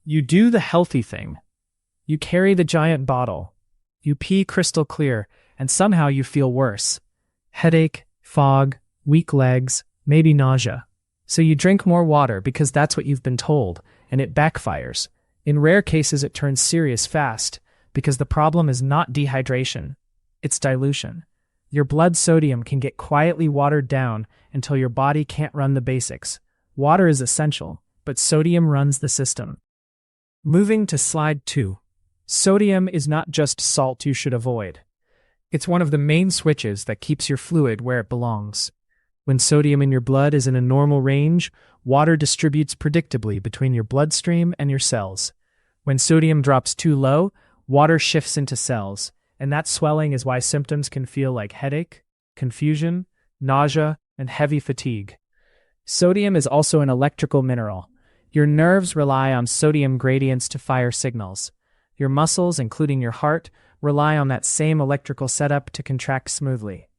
You do the healthy thing. You carry the giant bottle. You pee crystal clear, and somehow you feel worse. Headache, fog, weak legs, maybe nausea. So you drink more water because that's what you've been told, and it backfires. In rare cases, it turns serious fast, because the problem is not dehydration. It's dilution. Your blood sodium can get quietly watered down until your body can't run the basics. Water is essential, but sodium runs the system. Moving to slide 2. Sodium is not just salt you should avoid. It's one of the main switches that keeps your fluid where it belongs. When sodium in your blood is in a normal range, water distributes predictably between your bloodstream and your cells. When sodium drops too low, water shifts into cells, and that swelling is why symptoms can feel like headache, confusion, nausea, and heavy fatigue. Sodium is also an electrical mineral. Your nerves rely on sodium gradients to fire signals. Your muscles, including your heart, rely on that same electrical setup to contract smoothly.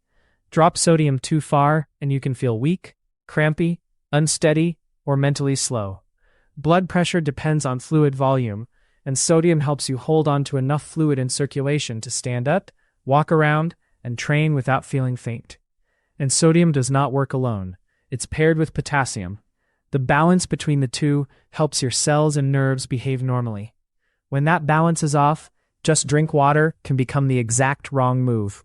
Drop sodium too far, and you can feel weak, crampy, unsteady, or mentally slow. Blood pressure depends on fluid volume, and sodium helps you hold on to enough fluid in circulation to stand up, walk around, and train without feeling faint. And sodium does not work alone. It's paired with potassium. The balance between the two helps your cells and nerves behave normally. When that balance is off, just drink water can become the exact wrong move.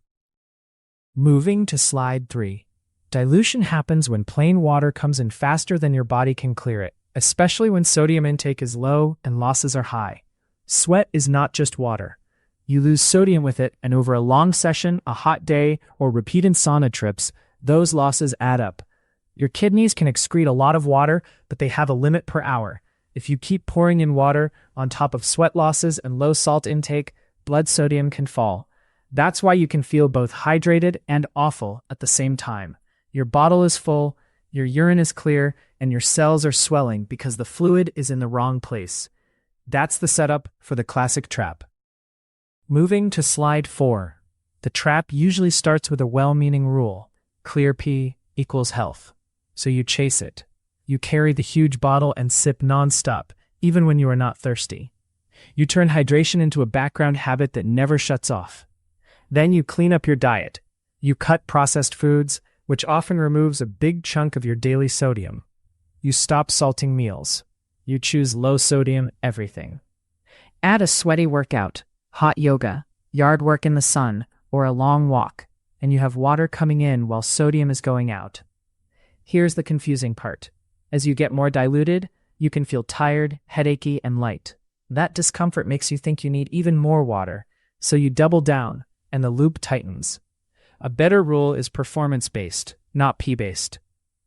Moving to slide 3. Dilution happens when plain water comes in faster than your body can clear it, especially when sodium intake is low and losses are high. Sweat is not just water. You lose sodium with it, and over a long session, a hot day, or repeated sauna trips, those losses add up. Your kidneys can excrete a lot of water, but they have a limit per hour. If you keep pouring in water on top of sweat losses and low salt intake, blood sodium can fall. That's why you can feel both hydrated and awful at the same time. Your bottle is full, your urine is clear, and your cells are swelling because the fluid is in the wrong place. That's the setup for the classic trap. Moving to slide 4. The trap usually starts with a well-meaning rule. Clear pee equals health. So you chase it. You carry the huge bottle and sip non-stop, even when you are not thirsty. You turn hydration into a background habit that never shuts off. Then you clean up your diet. You cut processed foods, which often removes a big chunk of your daily sodium. You stop salting meals. You choose low-sodium everything. Add a sweaty workout, hot yoga, yard work in the sun, or a long walk, and you have water coming in while sodium is going out. Here's the confusing part. As you get more diluted, you can feel tired, headachy, and light. That discomfort makes you think you need even more water, so you double down, and the loop tightens. A better rule is performance-based, not pee-based.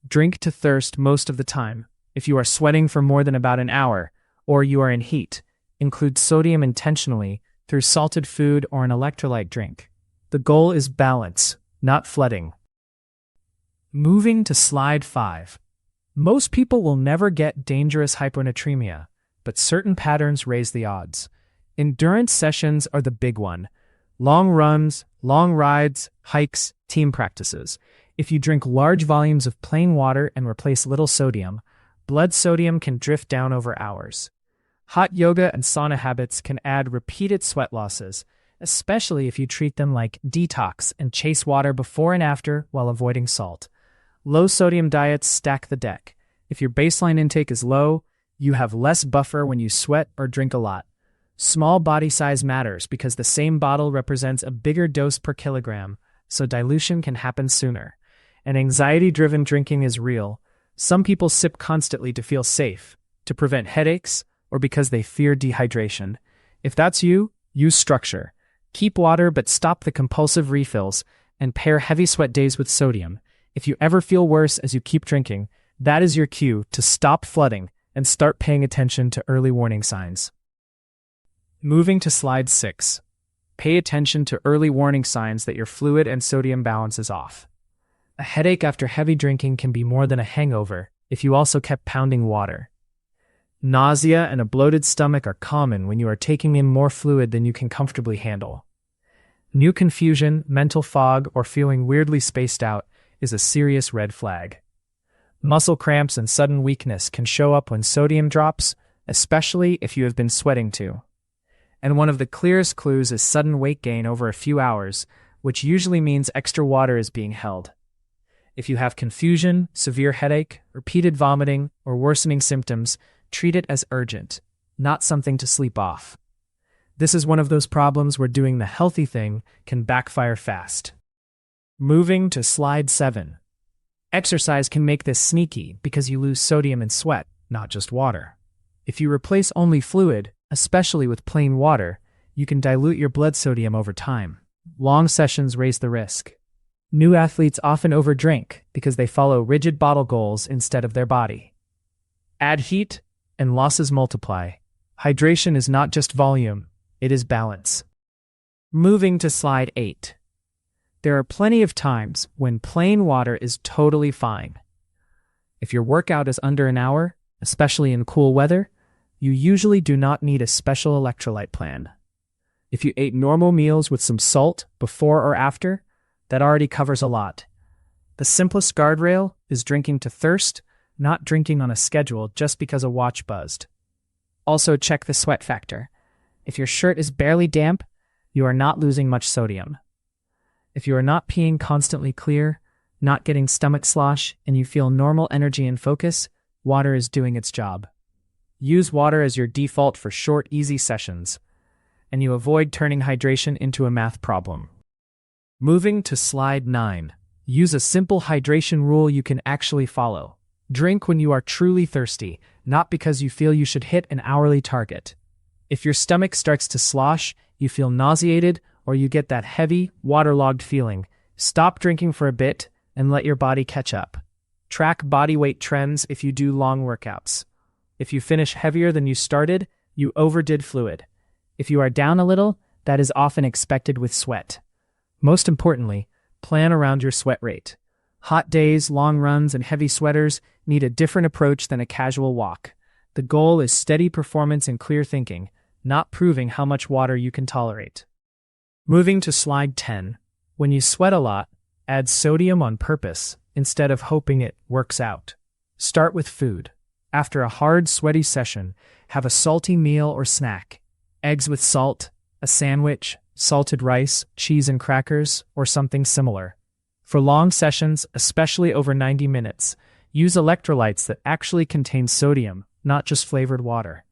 Drink to thirst most of the time. If you are sweating for more than about an hour, or you are in heat, include sodium intentionally through salted food or an electrolyte drink. The goal is balance, not flooding. Moving to slide 5. Most people will never get dangerous hyponatremia, but certain patterns raise the odds. Endurance sessions are the big one. Long runs, long rides, hikes, team practices. If you drink large volumes of plain water and replace little sodium, blood sodium can drift down over hours. Hot yoga and sauna habits can add repeated sweat losses, especially if you treat them like detox and chase water before and after while avoiding salt. Low-sodium diets stack the deck. If your baseline intake is low, you have less buffer when you sweat or drink a lot. Small body size matters because the same bottle represents a bigger dose per kilogram, so dilution can happen sooner. And anxiety-driven drinking is real. Some people sip constantly to feel safe, to prevent headaches, or because they fear dehydration. If that's you, use structure. Keep water but stop the compulsive refills, and pair heavy sweat days with sodium. If you ever feel worse as you keep drinking, that is your cue to stop flooding and start paying attention to early warning signs. Moving to slide 6. Pay attention to early warning signs that your fluid and sodium balance is off. A headache after heavy drinking can be more than a hangover if you also kept pounding water. Nausea and a bloated stomach are common when you are taking in more fluid than you can comfortably handle. New confusion, mental fog, or feeling weirdly spaced out is a serious red flag. Muscle cramps and sudden weakness can show up when sodium drops, especially if you have been sweating too. And one of the clearest clues is sudden weight gain over a few hours, which usually means extra water is being held. If you have confusion, severe headache, repeated vomiting, or worsening symptoms, treat it as urgent, not something to sleep off. This is one of those problems where doing the healthy thing can backfire fast. Moving to slide 7. Exercise can make this sneaky because you lose sodium in sweat, not just water. If you replace only fluid, especially with plain water, you can dilute your blood sodium over time. Long sessions raise the risk. New athletes often overdrink because they follow rigid bottle goals instead of their body. Add heat, and losses multiply. Hydration is not just volume, it is balance. Moving to slide 8. There are plenty of times when plain water is totally fine. If your workout is under an hour, especially in cool weather, you usually do not need a special electrolyte plan. If you ate normal meals with some salt before or after, that already covers a lot. The simplest guardrail is drinking to thirst, not drinking on a schedule just because a watch buzzed. Also, check the sweat factor. If your shirt is barely damp, you are not losing much sodium. If you are not peeing constantly clear, not getting stomach slosh, and you feel normal energy and focus, water is doing its job. Use water as your default for short, easy sessions, and you avoid turning hydration into a math problem. Moving to slide 9. Use a simple hydration rule you can actually follow. Drink when you are truly thirsty, not because you feel you should hit an hourly target. If your stomach starts to slosh, you feel nauseated, or you get that heavy, waterlogged feeling, stop drinking for a bit and let your body catch up. Track body weight trends if you do long workouts. If you finish heavier than you started, you overdid fluid. If you are down a little, that is often expected with sweat. Most importantly, plan around your sweat rate. Hot days, long runs, and heavy sweaters need a different approach than a casual walk. The goal is steady performance and clear thinking, not proving how much water you can tolerate. Moving to slide 10. When you sweat a lot, add sodium on purpose instead of hoping it works out. Start with food. After a hard, sweaty session, have a salty meal or snack. Eggs with salt, a sandwich, salted rice, cheese and crackers, or something similar. For long sessions, especially over 90 minutes, use electrolytes that actually contain sodium, not just flavored water.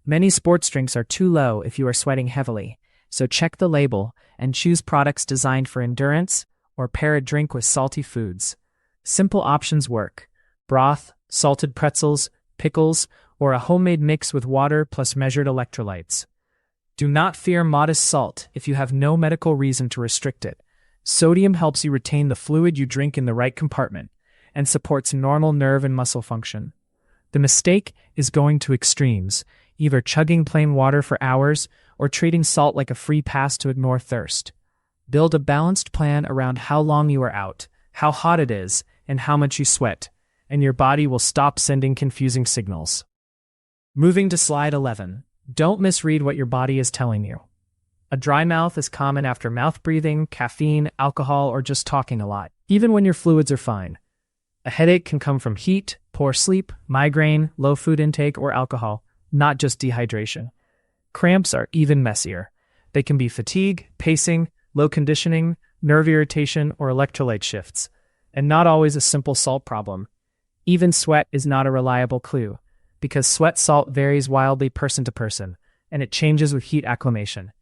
Many sports drinks are too low if you are sweating heavily, so check the label and choose products designed for endurance or pair a drink with salty foods. Simple options work: broth, salted pretzels, pickles, or a homemade mix with water plus measured electrolytes. Do not fear modest salt if you have no medical reason to restrict it. Sodium helps you retain the fluid you drink in the right compartment and supports normal nerve and muscle function. The mistake is going to extremes, either chugging plain water for hours or treating salt like a free pass to ignore thirst. Build a balanced plan around how long you are out, how hot it is, and how much you sweat, and your body will stop sending confusing signals. Moving to slide 11. Don't misread what your body is telling you. A dry mouth is common after mouth breathing, caffeine, alcohol, or just talking a lot, even when your fluids are fine. A headache can come from heat, poor sleep, migraine, low food intake, or alcohol, not just dehydration. Cramps are even messier. They can be fatigue, pacing, low conditioning, nerve irritation, or electrolyte shifts, and not always a simple salt problem. Even sweat is not a reliable clue, because sweat salt varies wildly person to person, and it changes with heat acclimation.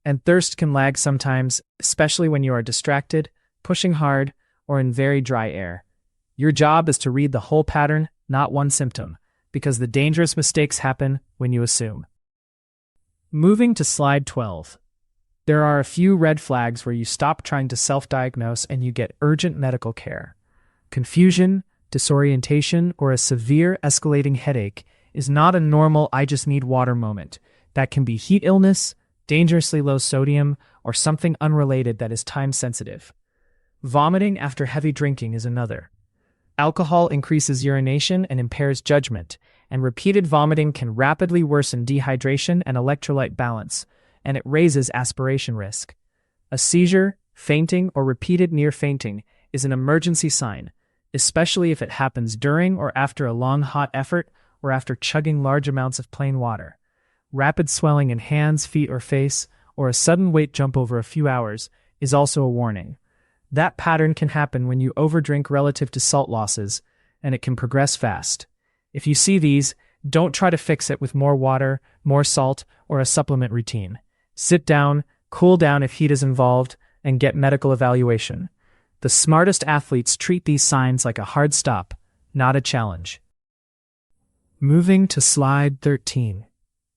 And thirst can lag sometimes, especially when you are distracted, pushing hard, or in very dry air. Your job is to read the whole pattern, not one symptom, because the dangerous mistakes happen when you assume. Moving to slide 12. There are a few red flags where you stop trying to self-diagnose and you get urgent medical care. Confusion, disorientation, or a severe escalating headache is not a normal "I just need water" moment. That can be heat illness, dangerously low sodium, or something unrelated that is time-sensitive. Vomiting after heavy drinking is another. Alcohol increases urination and impairs judgment, and repeated vomiting can rapidly worsen dehydration and electrolyte balance, and it raises aspiration risk. A seizure, fainting, or repeated near fainting is an emergency sign, especially if it happens during or after a long hot effort or after chugging large amounts of plain water. Rapid swelling in hands, feet, or face, or a sudden weight jump over a few hours is also a warning. That pattern can happen when you overdrink relative to salt losses, and it can progress fast. If you see these, don't try to fix it with more water, more salt, or a supplement routine. Sit down, cool down if heat is involved, and get medical evaluation. The smartest athletes treat these signs like a hard stop, not a challenge. Moving to slide 13.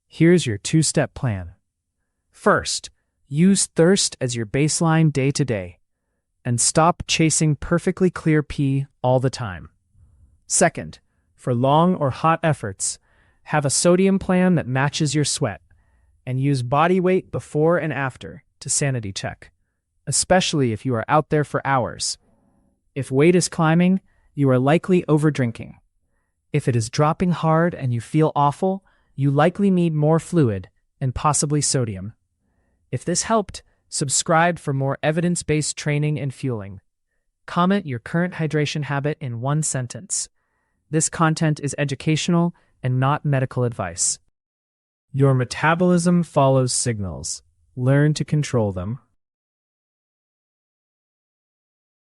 Here's your two-step plan. First, use thirst as your baseline day-to-day, and stop chasing perfectly clear pee all the time. Second, for long or hot efforts, have a sodium plan that matches your sweat, and use body weight before and after to sanity check, especially if you are out there for hours. If weight is climbing, you are likely overdrinking. If it is dropping hard and you feel awful, you likely need more fluid and possibly sodium. If this helped, subscribe for more evidence-based training and fueling. Comment your current hydration habit in one sentence. This content is educational and not medical advice. Your metabolism follows signals. Learn to control them.